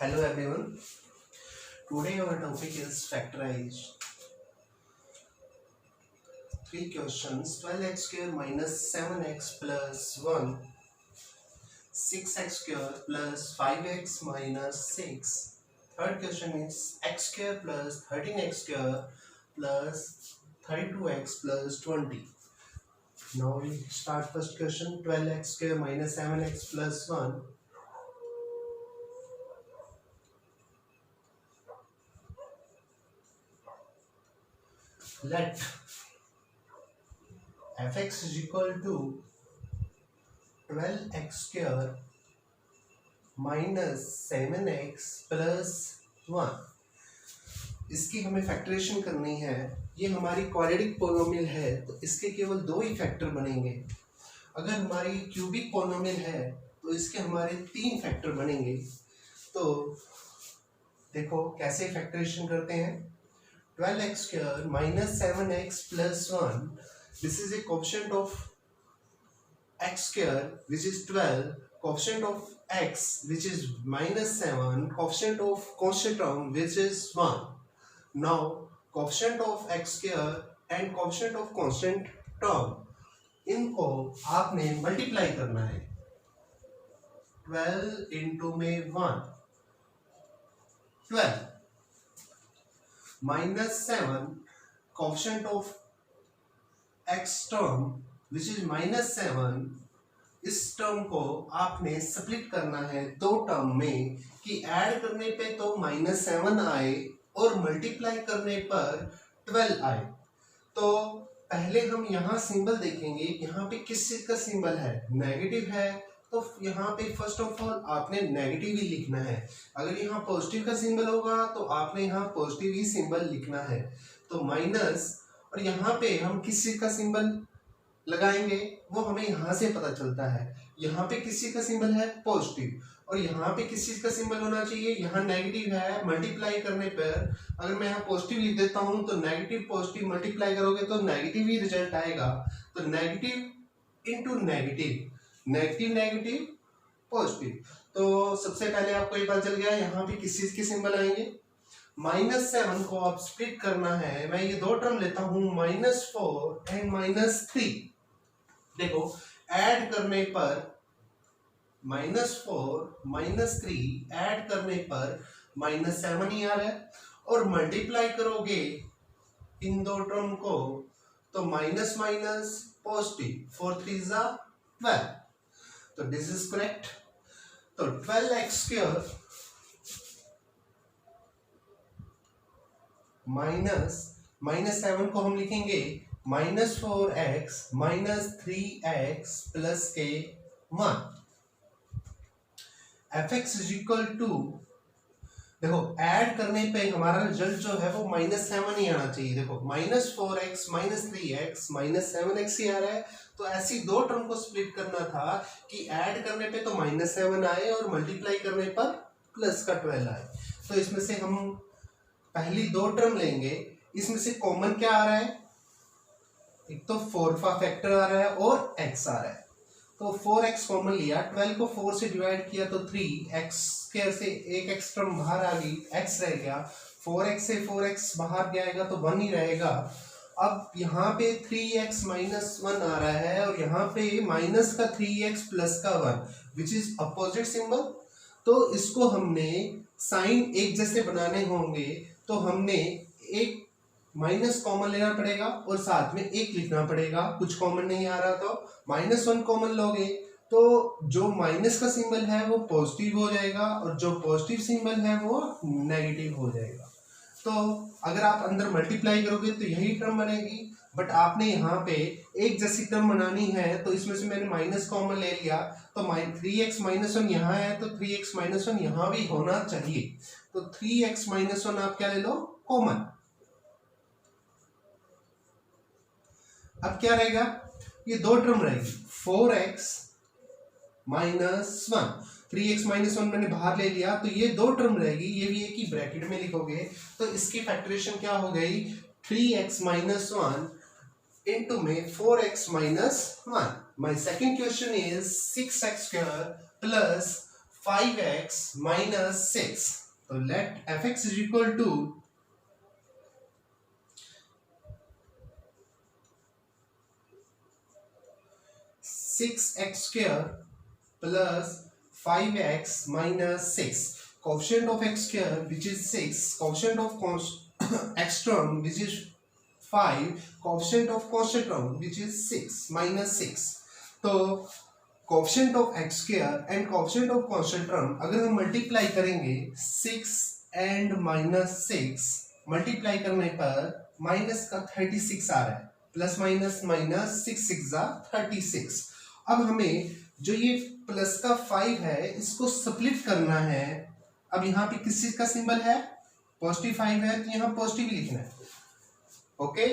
Hello everyone. Today our topic is factorize. Three questions: 12x square minus 7x plus 1, 6x square plus 5x minus 6. Third question is x square plus 13x square plus 32x plus 20. Now we start first question: 12x square minus 7x plus 1. Let fx is equal to 12x square minus 7x plus 1। इसकी हमें factorisation करनी है। ये हमारी quadratic polynomial है तो इसके केवल दो ही फैक्टर बनेंगे। अगर हमारी क्यूबिक पोलिनोमियल है तो इसके हमारे तीन फैक्टर बनेंगे। तो देखो कैसे फैक्टरेशन करते हैं। 12x square minus 7x plus 1, this is a coefficient of x square which is 12, coefficient of x which is minus 7, coefficient of constant term which is 1. Now coefficient of x square and coefficient of constant term इनको आपने multiply करना है। 12 into में 1, 12 minus 7 coefficient of x term which is minus 7। इस term को आपने split करना है दो टर्म में कि ऐड करने पे तो माइनस 7 आए और मल्टीप्लाई करने पर 12 आए। तो पहले हम यहाँ सिंबल देखेंगे। यहाँ पे किस चीज का सिंबल है, नेगेटिव है, तो यहाँ पे फर्स्ट ऑफ ऑल आपने नेगेटिव ही लिखना है। अगर यहाँ पॉजिटिव का सिंबल होगा तो आपने यहाँ पॉजिटिव ही सिंबल लिखना है। तो माइनस, और यहाँ पे हम किस चीज का सिंबल लगाएंगे वो हमें यहाँ से पता चलता है। यहाँ पे किस चीज का सिंबल है, पॉजिटिव, और यहाँ पे किस चीज का सिंबल होना चाहिए, यहाँ नेगेटिव है। मल्टीप्लाई करने पर अगर मैं यहाँ पॉजिटिव लिख देता हूँ तो नेगेटिव पॉजिटिव मल्टीप्लाई करोगे तो नेगेटिव ही रिजल्ट आएगा। तो negative into negative, negative negative positive. तो सबसे पहले आपको ये पता चल गया यहाँ पे किस चीज के सिंबल आएंगे। माइनस 7 को आप स्प्लिट करना है। मैं ये दो टर्म लेता हूँ, -4 एंड -3। देखो ऐड करने पर -4 -3 ऐड करने पर -7 ही आ रहा है, और मल्टीप्लाई करोगे इन दो टर्म को तो माइनस माइनस पॉजिटिव, 4 3 12। तो दिस इज करेक्ट। तो 12x स्क्वायर माइनस 7 को हम लिखेंगे -4x -3x प्लस के 1। fx इज इक्वल टू, देखो ऐड करने पे हमारा रिजल्ट जो है वो -7 ही आना चाहिए। देखो -4x -3x -7x ही आ रहा है। तो ऐसी दो टर्म को स्प्लिट करना था कि ऐड करने पे तो -7 आए और मल्टीप्लाई करने पर प्लस का 12 आए। तो इसमें से हम पहली दो टर्म लेंगे। इसमें से कॉमन क्या आ रहा है, एक तो 4 का फैक्टर आ रहा है और x आ रहा है। तो 4x कॉमन लिया, 12 को 4 से डिवाइड किया तो 3x स्क्वायर से एक x टर्म बाहर आ गई, x रह गया। 4x से 4x बाहर जाएगा तो 1 ही रहेगा। अब यहाँ पे 3x माइनस 1 आ रहा है और यहाँ पे माइनस का 3x प्लस का 1 विच इज अपोजिट सिंबल। तो इसको हमने साइन एक जैसे बनाने होंगे तो हमने एक माइनस कॉमन लेना पड़ेगा और साथ में एक लिखना पड़ेगा। कुछ कॉमन नहीं आ रहा तो -1 कॉमन लोगे तो जो माइनस का सिंबल है वो पॉजिटिव हो जाएगा और जो पॉजिटिव सिंबल है वो नेगेटिव हो जाएगा। तो अगर आप अंदर मल्टीप्लाई करोगे तो यही टर्म बनेगी, बट आपने यहाँ पे एक जैसी टर्म बनानी है तो इसमें से मैंने माइनस कॉमन ले लिया। तो 3x -1 यहाँ है तो 3x -1 यहाँ भी होना चाहिए। तो 3x -1 आप क्या ले लो, कॉमन। अब क्या रहेगा, ये दो टर्म रहेगी, 4x -1, 3x -1 मैंने बाहर ले लिया तो ये दो टर्म रहेगी। ये भी एक ही ब्रैकेट में लिखोगे तो इसकी फैक्टरेशन क्या हो गई, 3x -1 इंटू में 4x -1। My second question is 6x square plus 5x minus 6. तो let fx is equal to 6x square plus 5x minus 6. Coefficient of x square which is 6, coefficient of x term which is 5, coefficient of constant term which is 6 minus 6. तो coefficient of x square and coefficient of constant term अगर हम multiply करेंगे 6 and minus 6 multiply करने पर minus का 36 आ रहा है, plus minus minus 6 6 36। अब हमें जो ये प्लस का 5 है इसको स्प्लिट करना है। अब यहाँ पे किस चीज का सिंबल है, पॉजिटिव 5 है तो यहाँ पॉजिटिव लिखना है। ओके,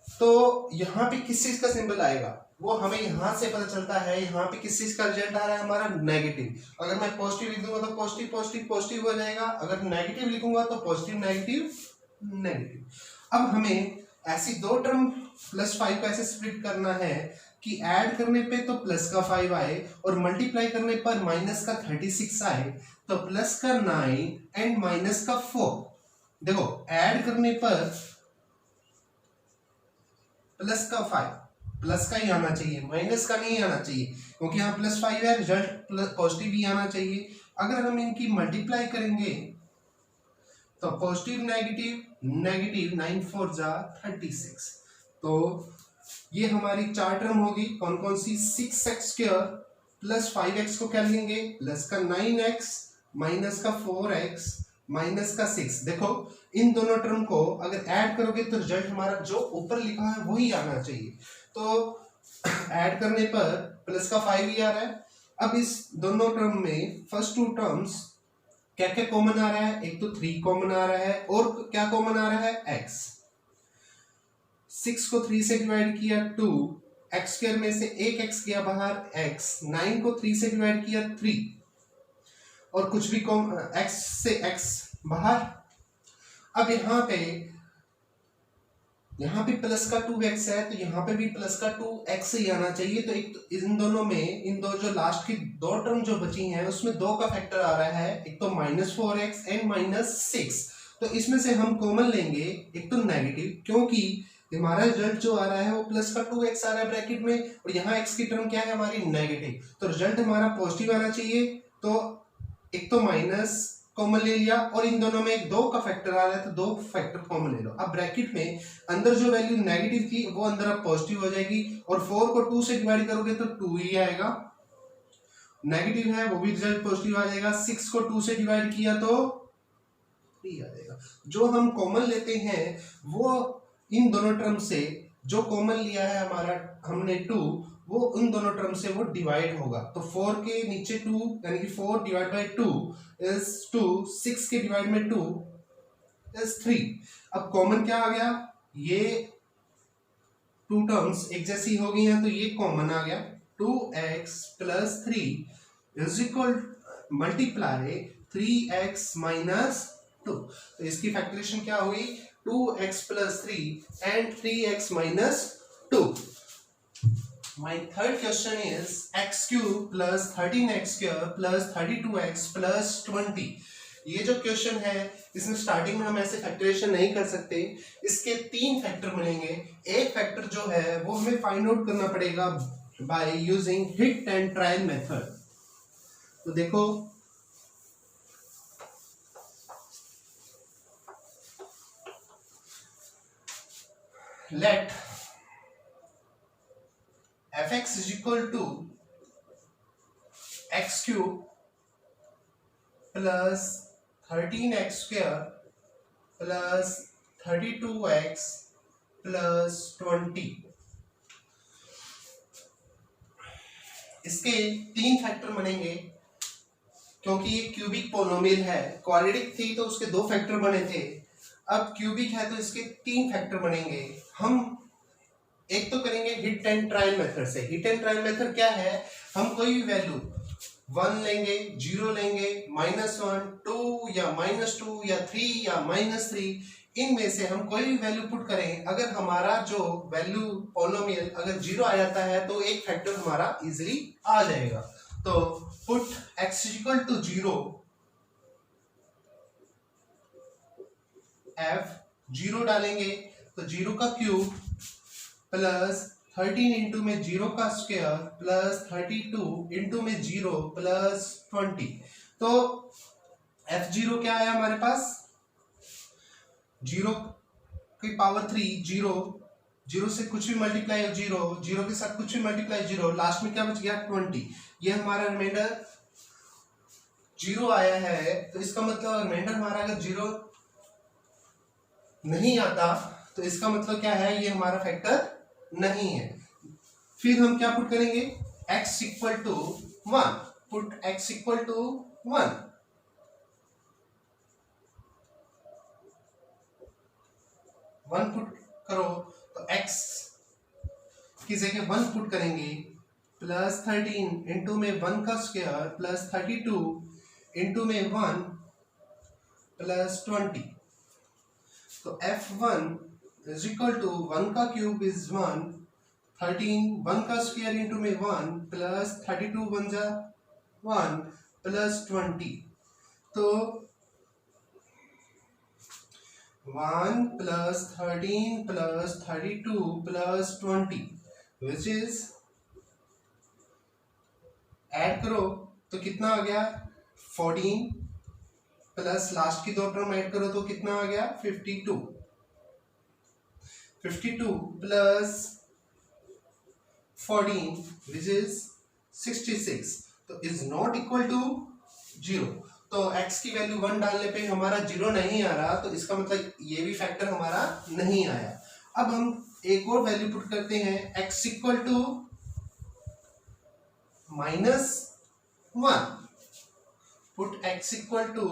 तो यहाँ पे किस चीज का सिंबल आएगा वो हमें यहाँ से पता चलता है। यहाँ पे किस चीज का रिजल्ट आ रहा है हमारा, नेगेटिव। अगर मैं पॉजिटिव लिख दूंगा तो पॉजिटिव पॉजिटिव पॉजिटिव हो जाएगा, अगर नेगेटिव लिखूंगा तो पॉजिटिव नेगेटिव नेगेटिव। अब हमें ऐसी दो टर्म प्लस 5 को ऐसे स्प्लिट करना है कि ऐड करने पे तो प्लस का 5 आए और मल्टीप्लाई करने पर माइनस का 36 आए। तो प्लस का 9 एंड माइनस का 4। देखो ऐड करने पर प्लस का 5, प्लस का ही आना चाहिए, माइनस का नहीं आना चाहिए, क्योंकि यहाँ प्लस 5 है, रिजल्ट पॉजिटिव ही आना चाहिए। अगर हम इनकी मल्टीप्लाई करेंगे तो पॉजिटिव नेगेटिव नेगेटिव 9 4 36। तो ये हमारी चार टर्म होगी, कौन कौन सी, 6x स्क्वायर प्लस 5x को क्या लेंगे, प्लस का 9x माइनस का 4x माइनस का 6। देखो इन दोनों टर्म को अगर ऐड करोगे तो रिजल्ट हमारा जो ऊपर लिखा है वही आना चाहिए। तो ऐड करने पर प्लस का 5 ही आ रहा है। अब इस दोनों टर्म में फर्स्ट टू टर्म्स क्या क्या कॉमन आ रहा है, एक तो 3 कॉमन आ रहा है और क्या कॉमन आ रहा है, x। 6 को 3 से डिवाइड किया 2, x स्क्वायर में से एक x गया बाहर x, 9 को 3 से डिवाइड किया 3 और कुछ भी x से x बाहर। अब यहाँ पे प्लस का 2x है तो यहाँ पे भी प्लस का 2x ही आना चाहिए। तो एक तो इन दोनों में इन दो जो लास्ट की दो टर्म जो बची हैं उसमें 2 का फैक्टर आ रहा है, एक तो -4x एंड -6। तो इसमें से हम कॉमन लेंगे एक तो नेगेटिव, क्योंकि हमारा रिजल्ट जो आ रहा है वो प्लस का 2x आ रहा है ब्रैकेट में और यहाँ x की टर्म क्या है हमारी नेगेटिव, तो रिजल्ट हमारा पॉजिटिव आना चाहिए। तो एक तो माइनस कॉमन ले लिया और इन दोनों में 2 का फैक्टर आ रहा है तो 2 फैक्टर कॉमन ले लो। अब ब्रैकेट में अंदर जो वैल्यू नेगेटिव थी वो अंदर अब पॉजिटिव हो जाएगी और 4 को 2 से डिवाइड करोगे तो 2 ही आएगा, नेगेटिव है वो भी रिजल्ट पॉजिटिव आ जाएगा। 6 को 2 से डिवाइड किया तो 3 आ जाएगा। जो हम कॉमन लेते हैं वो इन दोनों टर्म से जो कॉमन लिया है हमारा हमने 2, वो उन दोनों टर्म से वो डिवाइड होगा। तो 4 के नीचे 2 यानी कि 4 डिवाइड बाय 2 इज 2, 6 के डिवाइड में 2 इज 3। अब कॉमन क्या आ गया, ये 2 टर्म्स एक जैसी हो गई हैं तो ये कॉमन आ गया, 2x plus 3 is equal multiply 3x minus 2। तो इसकी फैक्टरेशन क्या हुई, 2x plus 3 and 3x minus 2. My third question is x cube plus 13x square plus 32x plus 20. ये जो क्वेश्चन है इसमें स्टार्टिंग में हम ऐसे फैक्टरेशन नहीं कर सकते, इसके 3 फैक्टर मिलेंगे। एक फैक्टर जो है वो हमें फाइंड आउट करना पड़ेगा by using hit and trial method. तो देखो let fx is equal to x cube plus 13x square plus 32x plus 20। इसके 3 फैक्टर बनेंगे क्योंकि ये क्यूबिक पोलिनोमियल है, क्वाड्रेटिक थी तो उसके 2 फैक्टर बने थे, अब क्यूबिक है तो इसके 3 फैक्टर बनेंगे। हम एक तो करेंगे हिट एंड ट्रायल मेथड से। हिट एंड ट्रायल मेथड क्या है, हम कोई भी वैल्यू 1 लेंगे, 0 लेंगे, -1, 2 या -2 या 3 या -3, इनमें से हम कोई भी वैल्यू पुट करें, अगर हमारा जो वैल्यू पोलिनोमियल अगर 0 आ जाता है तो एक फैक्टर हमारा इजीली आ जाएगा। तो put x equal to 0, f 0 डालेंगे तो 0 का क्यूब प्लस 13 इंटू में 0 का स्क्वायर प्लस 32 इंटू में 0 प्लस 20। तो f0 क्या आया हमारे पास, 0 की पावर 3, 0, 0 से कुछ भी मल्टीप्लाई 0, 0 के साथ कुछ भी मल्टीप्लाई 0, लास्ट में क्या बच गया 20। ये हमारा रिमाइंडर 0 आया है। तो इसका मतलब रिमाइंडर हमारा अगर 0 नहीं आता तो इसका मतलब क्या है, ये हमारा फैक्टर नहीं है। फिर हम क्या पुट करेंगे, x equal to 1, put x equal to 1, put करो तो x की जगह 1 पुट करेंगे, प्लस 13 इंटू में 1 का स्क्वायर प्लस 32 इंटू में 1 प्लस 20। तो f1 इज इक्वल टू 1 का क्यूब इज 1, 13 1 का स्क्वायर इंटू में 1 प्लस 32 1 जा 1 प्लस 20। तो 1 plus 13 plus 32 plus 20 which is, add करो तो कितना आ गया 14 प्लस लास्ट की दो टर्म ऐड करो तो कितना आ गया 52, 52 प्लस 14 विच इज 66। तो इज नॉट इक्वल टू 0। तो x की वैल्यू 1 डालने पे हमारा 0 नहीं आ रहा, तो इसका मतलब ये भी फैक्टर हमारा नहीं आया। अब हम एक और वैल्यू पुट करते हैं, x equal to -1, put x equal to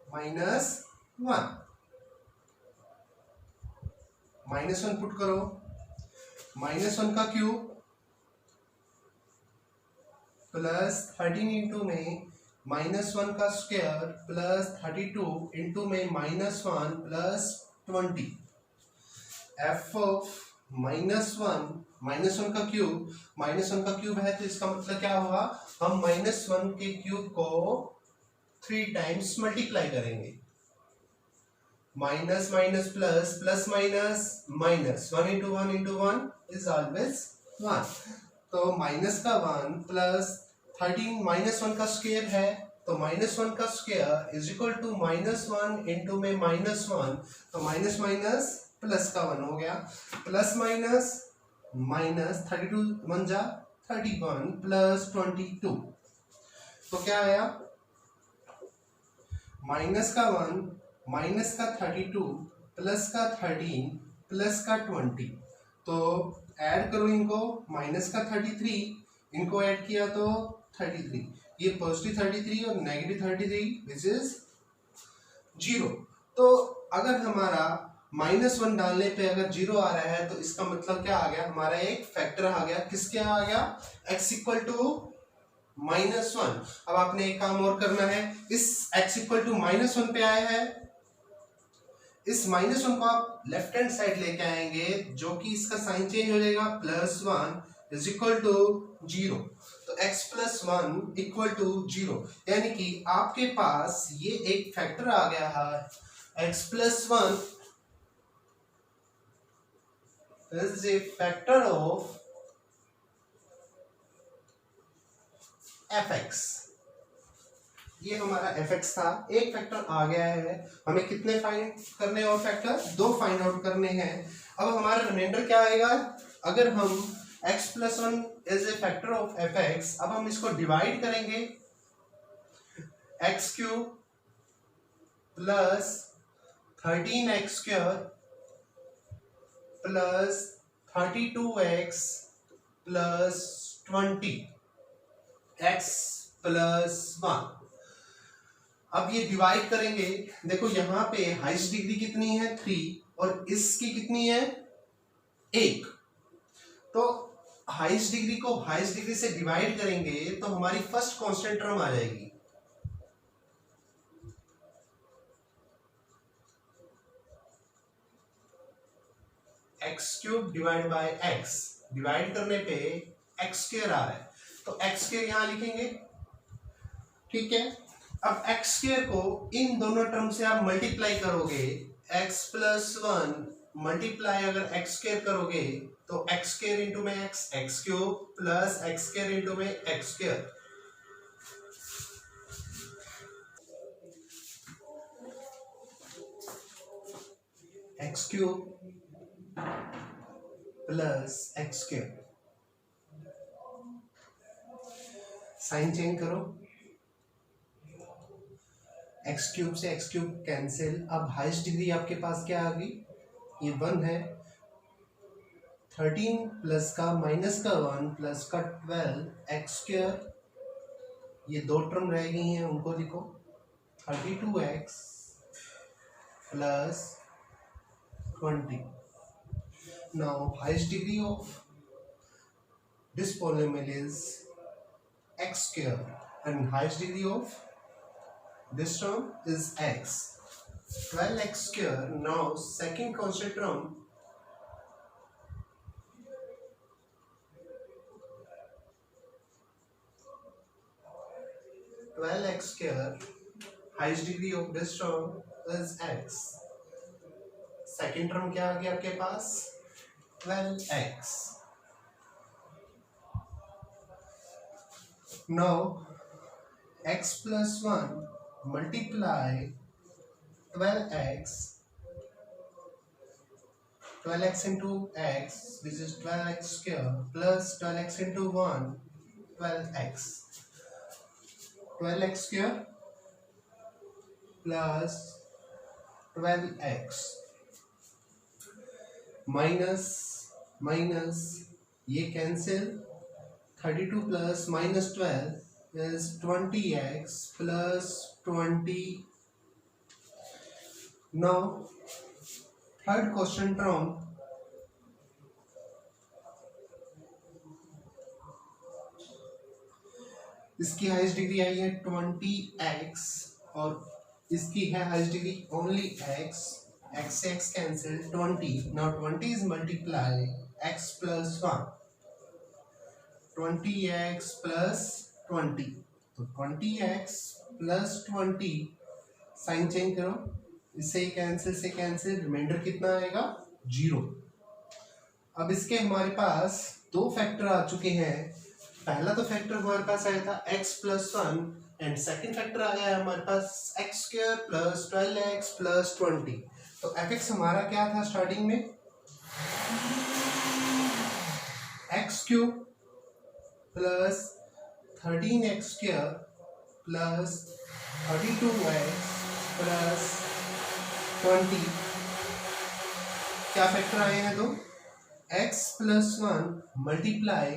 -1, -1 put करो, -1 का क्यूब प्लस 13 इंटू में -1 का स्क्वायर प्लस 32 इंटू में -1 प्लस 20। f ऑफ -1 का क्यूब, -1 का क्यूब है तो इसका मतलब क्या होगा, हम -1 के क्यूब को 3 टाइम्स मल्टीप्लाई करेंगे, minus minus plus, plus minus minus, 1 into 1 into 1 is always 1। तो माइनस का 1 प्लस 13 -1 का स्क्वायर है, तो -1 का square is equal to -1 into में -1, तो माइनस माइनस प्लस का 1 हो गया, प्लस माइनस माइनस 32 1 जा 31 प्लस 22। तो क्या आया, माइनस का 1 माइनस का 32 प्लस का 13 प्लस का 20। तो ऐड करो इनको, माइनस का 33 इनको ऐड किया तो 33, ये पॉजिटिव 33 और नेगेटिव 33 विच इज 0। तो अगर हमारा -1 डालने पे अगर 0 आ रहा है तो इसका मतलब क्या आ गया, हमारा एक फैक्टर आ गया, किसके आ गया, x इक्वल टू -1। अब आपने एक काम और करना है, इस x इक्वल टू -1 पे आया है, इस -1 को आप लेफ्ट हैंड साइड लेके आएंगे, जो कि इसका साइन चेंज हो जाएगा, +1 इज इक्वल टू 0। तो x प्लस 1 इक्वल टू 0, यानी कि आपके पास ये एक फैक्टर आ गया है, x plus 1 is a factor of fx। ये हमारा fx था, एक फैक्टर आ गया है। हमें कितने फाइंड करने और फैक्टर, 2 फाइंड आउट करने हैं। अब हमारा रिमाइंडर क्या आएगा, अगर हम x plus 1 is a factor of fx, अब हम इसको डिवाइड करेंगे, x cube plus 13x square plus 32x plus 20 x plus 1। अब ये डिवाइड करेंगे, देखो यहाँ पे हाईएस्ट डिग्री कितनी है 3 और इसकी कितनी है 1। तो हाईएस्ट डिग्री को हाईएस्ट डिग्री से डिवाइड करेंगे तो हमारी फर्स्ट कांस्टेंट टर्म आ जाएगी, x cube divide by x, divide करने पे x स्क्वायर आ रहा है। तो एक्स स्क्वायर यहाँ लिखेंगे, ठीक है। अब एक्स स्क्वायर को इन दोनों टर्म से आप मल्टीप्लाई करोगे, एक्स प्लस वन मल्टीप्लाई अगर एक्स स्क्वायर करोगे तो एक्स स्क्वायर इंटू में x, x cube plus x square into में x square, x cube plus x square. Sign change करो, एक्स क्यूब से एक्स क्यूब कैंसिल। अब highest degree आपके पास क्या आ गई, ये 1 है, 13 प्लस का माइनस का 1 प्लस का 12 एक्स स्क्वायर, ये दो टर्म रह गई हैं उनको लिखो, 32x plus 20। Now highest degree of this polynomial is x square and highest degree of this term is x, 12x square. Now second constant term, x square, highest degree of this term is x. Second term क्या आ गया आपके पास, 12x. Now x plus 1 multiply 12x, 12x into x which is 12x square plus 12x into 1 12x, 12x square plus 12x minus minus ये cancel, 32 plus minus 12 is 20x plus 20. Now third question term, इसकी highest degree I है 20x और इसकी है highest degree only x, x से x cancel 20. Now 20 is multiply x plus 1, 20x plus 20, तो 20x plus 20, sign change करो, इससे cancel से कैंसिल, रिमाइंडर कितना आएगा 0. अब इसके हमारे पास दो फैक्टर आ चुके हैं, पहला तो फैक्टर हमारे पास आया था x plus 1 and second factor आ गया हमारे पास x square plus 12x plus 20. तो fx हमारा क्या था स्टार्टिंग में, x cube plus 13x square plus 32x plus 20. क्या फैक्टर आए हैं दो, x plus 1 multiply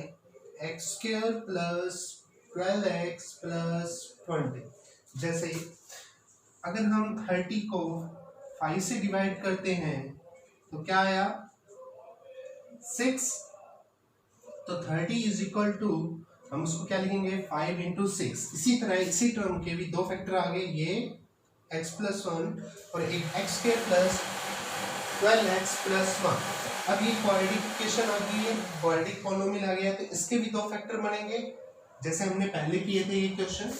x square plus 12x plus 20. जैसे अगर हम 30 को 5 से डिवाइड करते हैं तो क्या आया 6, तो 30 इज इक्वल टू, हम उसको क्या लिखेंगे 5 इंटू 6. इसी तरह इसी टर्म के भी दो फैक्टर आ गए, ये x प्लस 1 और एक x square plus 12x plus 1. अब ये क्वाड्रेटिफिकेशन आ गई है, क्वाड्रेटिक पॉलिनोमियल आ गया, तो इसके भी दो फैक्टर बनेंगे जैसे हमने पहले किए थे ये क्वेश्चन.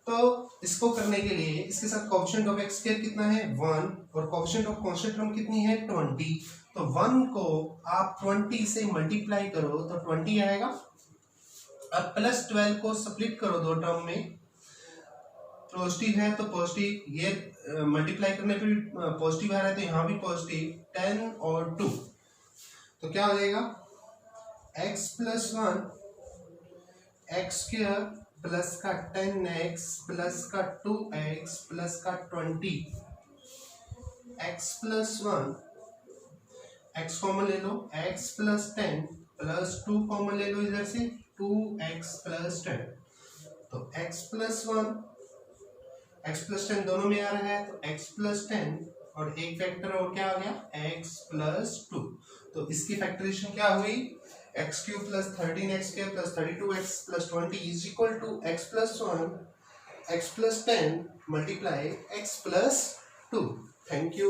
तो इसको करने के लिए इसके साथ कोएफिशिएंट ऑफ x स्क्वायर कितना है 1 और कोएफिशिएंट ऑफ कांस्टेंट टर्म कितनी है 20. तो 1 को आप 20 से मल्टीप्लाई करो तो 20 आएगा. अब प्लस 12 को स्प्लिट करो दो टर्म में, पॉजिटिव है तो पॉजिटिव, ये मल्टीप्लाई करने पे पॉजिटिव आ रहा है तो यहाँ भी पॉजिटिव, 10 और 2, तो क्या हो जाएगा x plus 1 x square plus का 10x प्लस का 2x प्लस का 20, x प्लस 1, x कॉमन ले लो, x प्लस 10 प्लस 2 कॉमन ले लो इधर से 2x प्लस 10, तो x प्लस 1 x प्लस 10 दोनों में आ रहा है तो x प्लस 10 और एक फैक्टर और क्या आ गया x प्लस 2. तो इसकी फैक्टराइजेशन क्या हुई, x cube plus 13x square plus 32x plus 20 is equal to x plus 1 x plus 10 multiply x plus 2. Thank you.